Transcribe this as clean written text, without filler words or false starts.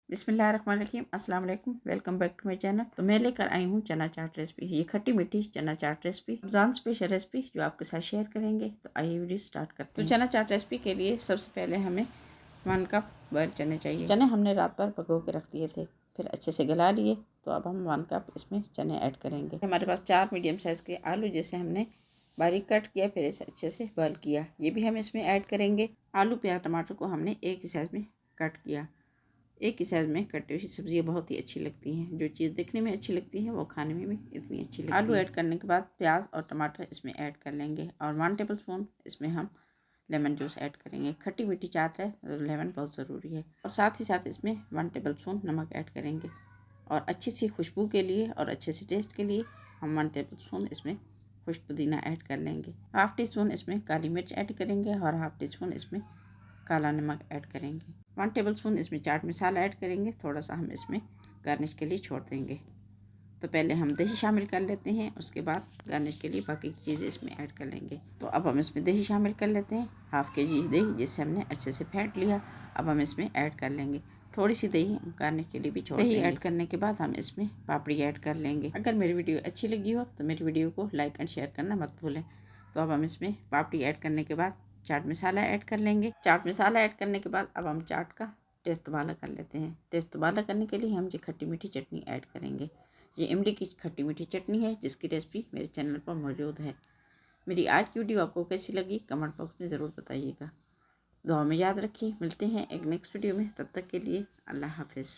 बिस्मिल्लाहिर्रहमानिर्रहीम। अस्सलाम वालेकुम, welcome back to my channel. तो मैं लेकर आई हूँ चना चाट रेसिपी। ये खट्टी मीठी चना चाट रेसिपी, रमज़ान स्पेशल रेसिपी जो आपके साथ शेयर करेंगे। तो आइए वीडियो स्टार्ट करते हैं। तो चना चाट रेसिपी के लिए सबसे पहले हमें 1 कप बॉयल चने चाहिए। चने हमने रात भर भिगो के रख दिए थे, फिर अच्छे से गला लिए। तो अब हम 1 कप इसमें चने ऐड करेंगे। हमारे पास 4 मीडियम साइज़ के आलू जिसे हमने बारीक कट किया, फिर इसे अच्छे से बॉयल किया, ये भी हम इसमें ऐड करेंगे। आलू प्याज टमाटर को हमने एक ही साइज़ में कट किया। एक ही साइज़ में कटी हुई सब्जियाँ बहुत ही अच्छी लगती हैं। जो चीज़ दिखने में अच्छी लगती है वो खाने में भी इतनी अच्छी लगती है। आलू ऐड करने के बाद प्याज और टमाटर इसमें ऐड कर लेंगे और 1 टेबल स्पून इसमें हम लेमन जूस ऐड करेंगे। खट्टी मीठी चाट है तो लेमन बहुत ज़रूरी है। और साथ ही साथ इसमें 1 टेबल स्पून नमक ऐड करेंगे। और अच्छी सी खुशबू के लिए और अच्छे से टेस्ट के लिए हम 1 टेबल स्पून इसमें खुश पुदीना ऐड कर लेंगे। हाफ़ टी स्पून इसमें काली मिर्च ऐड करेंगे और हाफ़ टी स्पून इसमें काला नमक ऐड करेंगे। 1 टेबल स्पून इसमें चाट मसाला ऐड करेंगे। थोड़ा सा हम इसमें गार्निश के लिए छोड़ देंगे। तो पहले हम दही शामिल कर लेते हैं, उसके बाद गार्निश के लिए बाकी की चीज़ें इसमें ऐड कर लेंगे। तो अब हम इसमें दही शामिल कर लेते हैं। हाफ़ kg दही जिसे हमने अच्छे से फेंट लिया, अब हम इसमें ऐड कर लेंगे। थोड़ी सी दही हम गार्निश के लिए भी छोड़ देंगे। दही ऐड करने के बाद हम इसमें पापड़ी ऐड कर लेंगे। अगर मेरी वीडियो अच्छी लगी हो तो मेरी वीडियो को लाइक एंड शेयर करना मत भूलें। तो अब हम इसमें पापड़ी ऐड करने के बाद चाट मसाला ऐड कर लेंगे। चाट मसाला ऐड करने के बाद अब हम चाट का टेस्ट वाला कर लेते हैं। टेस्ट वाला करने के लिए हम ये खट्टी मीठी चटनी ऐड करेंगे। ये इमली की खट्टी मीठी चटनी है जिसकी रेसिपी मेरे चैनल पर मौजूद है। मेरी आज की वीडियो आपको कैसी लगी कमेंट बॉक्स में ज़रूर बताइएगा। दुआ में याद रखिए। मिलते हैं एक नेक्स्ट वीडियो में, तब तक के लिए अल्लाह हाफिज़।